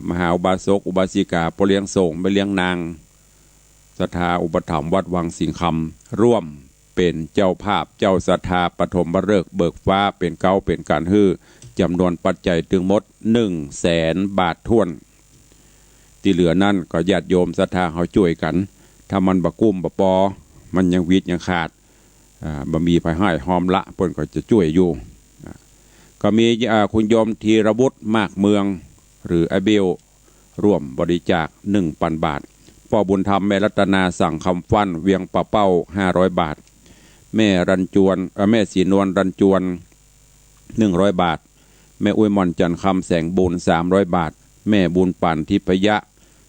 มหาอุบาสกอุบาสิกาปเลี้ยงส่งไปเลี้ยงนางศรัทธาอุปถัมภ์วัดวังสิงคำร่วมเป็นเจ้าภาพเจ้าศรัทธาปฐมฤกษ์เบิกฟ้าเป็นเก้าเป็นการฮื้อจำนวนปัจจัยถึงหมด100,000 บาทท้วนที่เหลือนั่นก็ญาติโยมศรัทธาเขาช่วยกันถ้ามันบะกุ้มบะปอมันยังวิดยังขาดบะมีภายให้หอมละเพิ่นก็จะช่วยอยู่ก็มีคุณโยมธีรวุฒิมากเมืองหรือไอเบลร่วมบริจาค 1,000 บาทพ่อบุญธรรมแม่รัตนาสั่งคำฟั่นเวียงปะเป้า500 บาทแม่รันจวนแม่ศรีนวลรันจวน100 บาทแม่อุ้ยมอนจันคำแสงบุญ300 บาทแม่บุญปั่นทิพยะ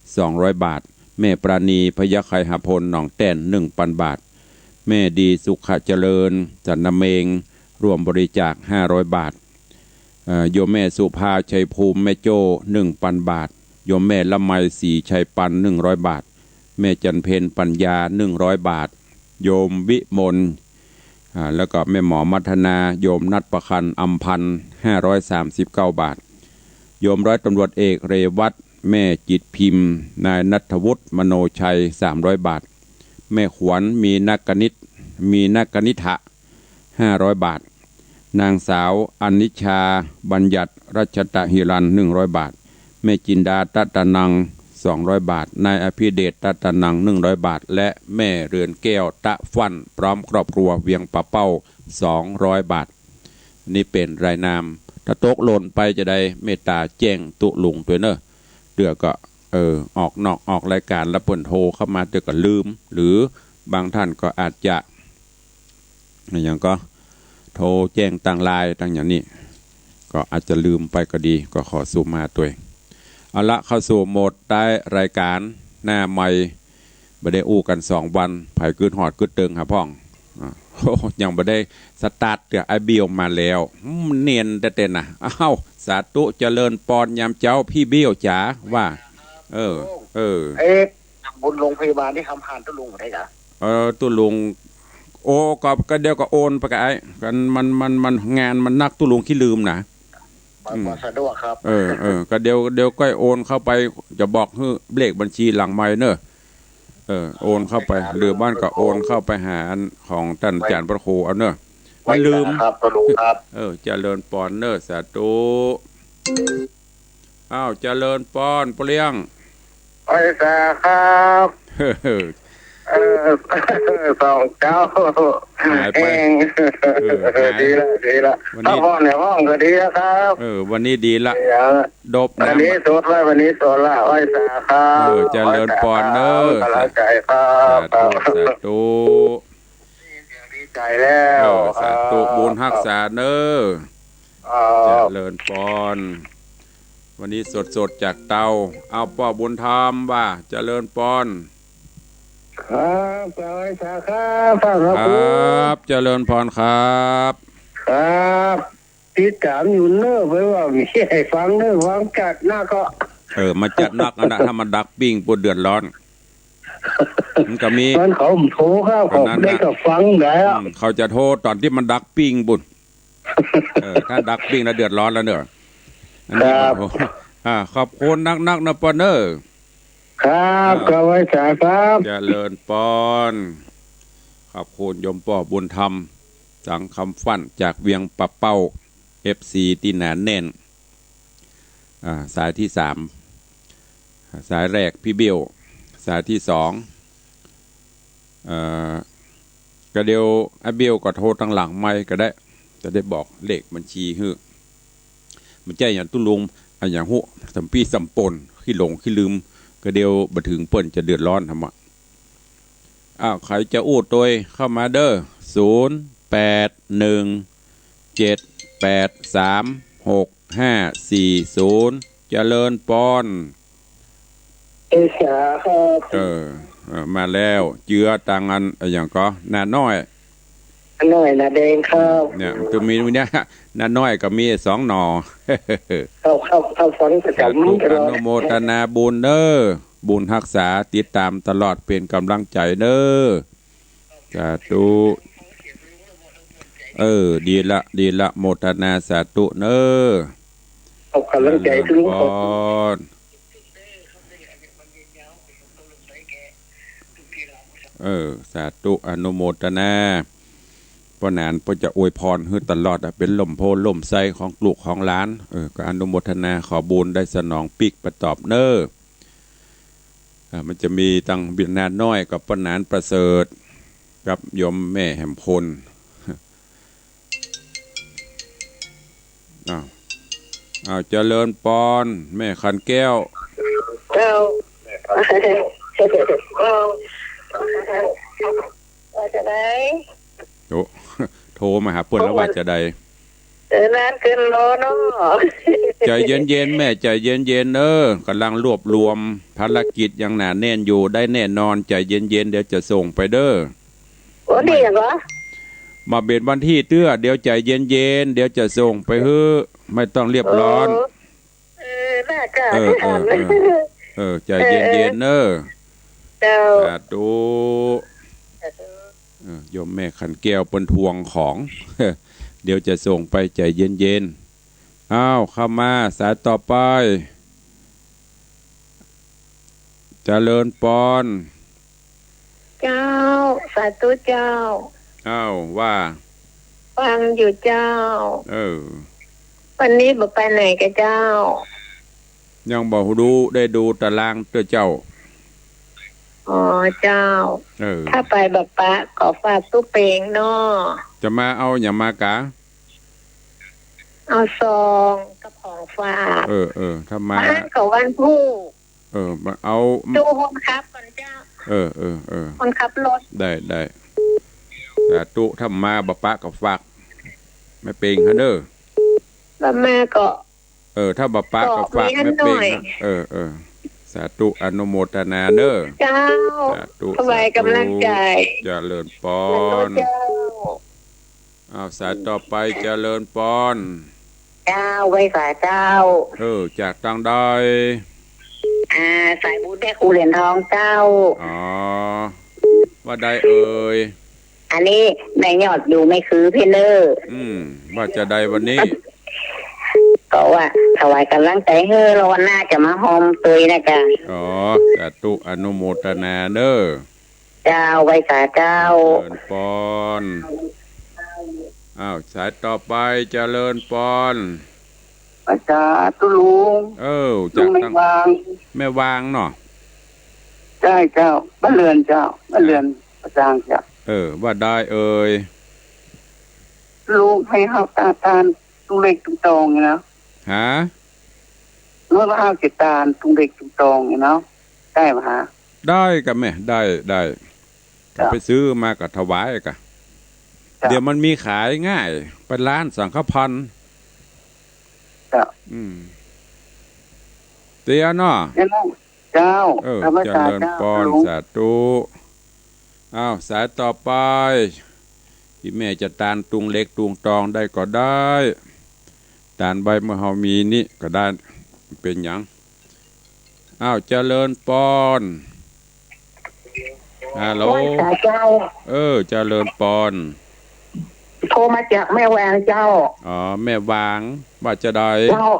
200 บาทแม่ปราณีพยะไคหพลหนองแต้น 1,000 บาทแม่ดีสุขเจริญจันนเมงร่วมบริจาค500 บาทโยมแม่สุภาชัยภูมิแม่โจ้ 1,000 บาทโยมแม่ละไมศรีชัยปัน100 บาทแม่จันเพนปัญญา100 บาทโยมวิมลแล้วก็แม่หมอมัทนาโยมนัดประคันอัมพันธ์539 บาทโยมร้อยตำรวจเอกเรวัตแม่จิตพิมพ์นายณัฐวุฒิมโนชัย300 บาทแม่ขวัญมีนักนิฐะ500 บาทนางสาวอนิชาบัญญัติรัชตะหิรัน100 บาทแม่จินดาตัตนัง200 บาทนายอภิเดชตัตนัง100 บาทและแม่เรือนแก้วตะฟั่นพร้อมครอบครัวเวียงปะเป้า200 บาทนี่เป็นรายนามถ้าตกหล่นไปจะได้เมตตาแจ้งตุลุงตัวเนอะเดือก็ออกนอกออกรายการแล้วเปิ่นโทรเข้ามาเดือก็ลืมหรือบางท่านก็อาจจะอย่างก็โทรแจ้งต่างไลน์ต่างอย่างนี้ก็อาจจะลืมไปก็ดีก็ขอสู่มาตัวเองเอาละเข้าสู่โหมดได้รายการหน้าใหม่บ่ได้อู้กัน2 วันไผกึดหอดกึดตึงครับพ่องยังบ่ได้สตาร์ทเดี๋ยวไอเบี้ยวมาแล้วเนียนแต่เต้นนะอ้าวสาธุเจริญปอนยามเจ้าพี่เบี้ยวจ๋าว่าบุญโรงพยาบาลที่ทำผ่านตุลุงได้กะตุลุงโอ้ก็เดี๋ยวก็โอนไปกันไอ้กันมันงานมันนักตุลุงขี้ลืมนะบ่สะดวกครับก็เดี๋ยวก็โอนเข้าไปจะบอกให้เลขบัญชีหลังไม้เนอะโอนเข้าไปหรือบ้านก็โอนเข้าไปหาของท่านอาจารย์พระครูเอาเนอะไม่ลืมครับตุลุงครับเจริญปอนเนอะสาธุอ้าวเจริญปอนเปลี่ยงไอ้สาครับสองเจ้าเองดีละถ้าพ่อในห้องก็ดีแล้วครับวันนี้ดีละดบวันนี้สดวันนี้สดละไอ้สาครับเจริญปอนเนอะสาใจครับสาธุดีใจแล้วสาธุบุญรักษาเนอะเจริญปอนวันนี้สดจากเตาเอาพ่อบุญธรรมว่าเจริญปอนครับเจ้าไอ้สาครับครับเจริญพรครับติดตามอยู่เนอะไว้ว่ามีให้ฟังเนอะฟังจัดหน้าก็มาจัดนักนะถ้ามันดักปิ้งปวดเดือดร้อนมันก็มีตอนเขาโทรเข้าผมได้ก็ฟังแล้วเขาจะโทรตอนที่มันดักปิ้งบุญถ้าดักปิ้งแล้วเดือดร้อนแล้วเนอะครับขอบคุณนักนะปอนเนอร์ครับก็ไว้สาครับเจริญปอนขอบคุณยมป่อบุญธรรมสังคำฟั่นจากเวียงปะเป้า FC ที่หนาแน่นสายที่3สายแรกพี่เบี้ยวสายที่2ก็เดียวไอ้เบี้ยวก็โทรตั้งหลังไม่ก็ได้จะได้บอกเลขบัญชีฮื้อมันใจอย่างตุ้ลุงอย่างหัวสัมปีสัมปนขี้หลงขี้ลืมก็เดียวบัดถึงเปิ้นจะเดือดร้อนทำอ่ะใครจะอู้ตัวเข้ามาเด้อ0817836540 เจริญปอนเอชาครับมาแล้วเจือต่างอันอย่างก็นาน้อยหน่อยนะแดงครับเนี่ยจะมีเนี่ยนาน้อยก็มี2 หน่อเข้าฟังประจำอนุโมทนาบุญเด้อบุญรักษาติดตามตลอดเป็นกำลังใจเด้อสาธุดีละโมทนาสาธุเด้อเอากำลังใจถึงขอบสาธุอนุโมทนาปนานก็จะอวยพรให้ตลอดเป็นลมโพลมไส้ของลูกของหลานก็อนุโมทนาขอบุญได้สนองปิกประตอบเน้อมันจะมีตังบิณาน้อยกับปนานประเสริฐกับยมแม่แห่มพลเอาเจริญปอนแม่ขันแก้วว่าจะได้โทรมาหาเพื่อนแล้วว่าจะได้นานเกินรอเนาะใจเย็นๆแม่ใจเย็นๆกำลังรวบรวมภารกิจอย่างหนาแน่นอยู่ได้แน่นอนใจเย็นๆเดี๋ยวจะส่งไปเด้อโอ้ดีเหรอมาเบ็ดวันที่เตื้อเดี๋ยวใจเย็นๆเดี๋ยวจะส่งไปไม่ต้องเรียบร้อนน่ากล้าใจเย็นๆสาธุโยมแม่ขันแก้วเป็นทวงของเดี๋ยวจะส่งไปใจเย็นๆอ้าวเข้ามาสายต่อไปเจริญปอนเจ้าสาธุเจ้าอ้าวว่าฟังอยู่เจ้าวันนี้บอกไปไหนกันเจ้ายังบอกได้ดูตารางเจ้าอ๋อเจ้าถ้าไปแบบปะขอฝากตู้เปงเนาะจะมาเอาอย่ามากะเอาซองกับของฝากถ้ามากับวันผู้มาเอาดูคนขับก่อนเจ้าคนขับรถได้แต่ตู้ถ้ามาแบบปะกับฝากไม่เปงฮะเด้อแล้วแม่ก็ถ้าแบบปะกับฝากไม่เปงสาธุอนุโมทนาเด้อเจ้าสบายกำลังใจเจริญปอนสายต่อไปเจริญปอนเจ้าไว้ฝ่าเจ้าจากทางใดสายบุญแม่ครูเหรียญทองเจ้าว่าได้เอ่ยอันนี้แม่ยอดอยู่ไม่คือพี่เนอร์ว่าจะได้วันนี้ก็ว่าถวายกำลังใจเฮ้อเราวันหน้าจะมาโฮมตุยนะจ๊ะสาธุอนุโมทนาเด้อเจ้าไว้สาเจ้าเจริญปอนสายต่อไปเจริญปอนอาจารย์ตุลุงจากแม่วางเนาะใช่เจ้าบ้านเรือนเจ้าบ้านเรือนประจางเจ้าว่าได้เอ่ยลุงให้เข้าตาตาตุงเล็กตุงตองเนาะเมื่อว่าเจ็ดตาตุงเล็กตุงตองเนาะได้ไหมฮะได้กับแม่ได้ก็ไปซื้อมากับถวายกะเดี๋ยวมันมีขายง่ายเป็นร้านสังฆพันธ์เตี้ยเนาะเจ้าเจริญปอนสาธุสายต่อไปที่แม่จะตานตุงเล็กตุงตองได้ก็ได้ตานใบเมื่อเฮามีนี่ก็ได้เป็นหยังเจริญปอนฮัลโหลเจริญปอนโทรมาจากแม่แวงเจ้าแม่วางว่าจะได้เจ้า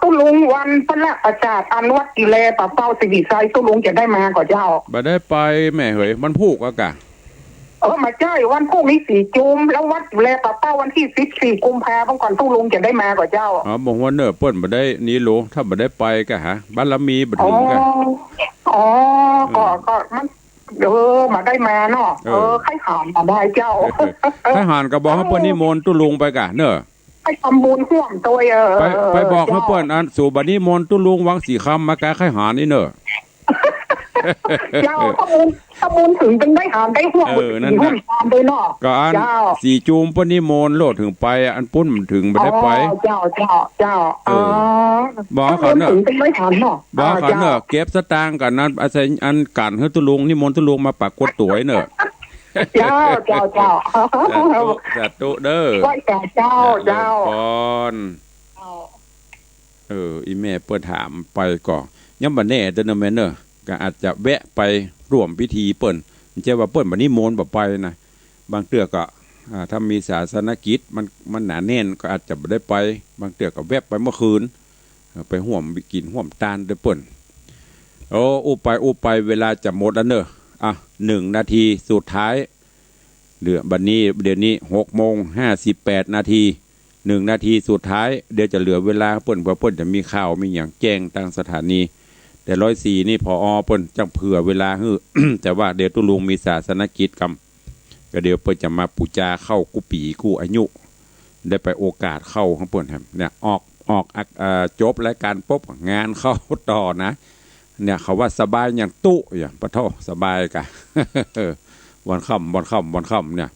ตุลุงวันพระประจาตอันวัดกิเลปะเป้าสิริไซตุลุงจะได้มาก่อนเจ้าบ่ได้ไปแม่เหยมันพูกอะกะมาใช่วันพรุ่งนี้4 จุมแล้ววัดกิเลปะเป้าวันที่14 กุมภาพันธ์ก่อนตุลุงจะได้มาก่อนเจ้าบอกว่าเนอเปิ้นบ่ได้นี่รู้ถ้าบ่ได้ไปกะฮะบารมีบ่ถึงกะก็มันมาได้มาเนาะไข่หานมาได้เจ้าไข่หานก็บอกให้เปิ้นนิมนต์ตุลุงไปกะเนอไปทำบุญร่วมตัวไปบอกให้เปิ้นอันสู่บัดนี้มนต์ตุลุงวังสีคำมากะไข่หานนี่เนอ เจ้าถ้ามูลถึงเป็นได้หามได้ห่วงนั่นนะตามเลยเนาะก็อันสีจูมปนิมนต์โลดถึงไปอันปุ้นมันถึงไม่ได้ไปเจ้าบอกเขาเนอะถึงเป็นได้หามเนาะบอกเขาเนอะเก็บสตางค์กันนั้นอาศัยอันกันให้ตุลุงนิมนต์ตุลุงมาปากกดตัวเนอะเจ้าสาธุเด้อไหว้แต่เจ้าพรอีแม่เปิดถามไปก่อนยังบ่แน่เด้อแม่เนอะก็อาจจะแวะไปร่วมพิธีเปิ้นไม่ใช่ว่าเปิ้นบัดนี้โมนบ่ไปนะบางเตื้อก็ถ้ามีศาสนกิจมันหนาแน่นก็อาจจะบ่ได้ไปบางเตื้อก็แวะไปเมื่อคืนไปห่วมกินห่วมตาลด้วยเปิ้นอู้ไปเวลาจะหมดแล้วเนอะ1 นาทีสุดท้ายเดี๋ยวนี้6:58 นาที1 นาทีสุดท้ายเดี๋ยวจะเหลือเวลาเปิ้นว่าเปิ้นจะมีข่าวมีอย่างแจ้งทางสถานีแต่104นี่พอเปิ้นจังเผื่อเวลาฮื้อ แต่ว่าเดี๋ยวตุลุงมีศาสนกิจกรรมก็เดี๋ยวเปิ้นจะมาปูจาเข้ากุปีกู้อายุได้ไปโอกาสเข้าของเปิ้นครับเนี่ยออกจบรายการปุ๊บงานเข้าต่อนะเนี่ยเขาว่าสบายอย่างตู้อย่างปะโทสบายกะ วันค่ำเนี่ย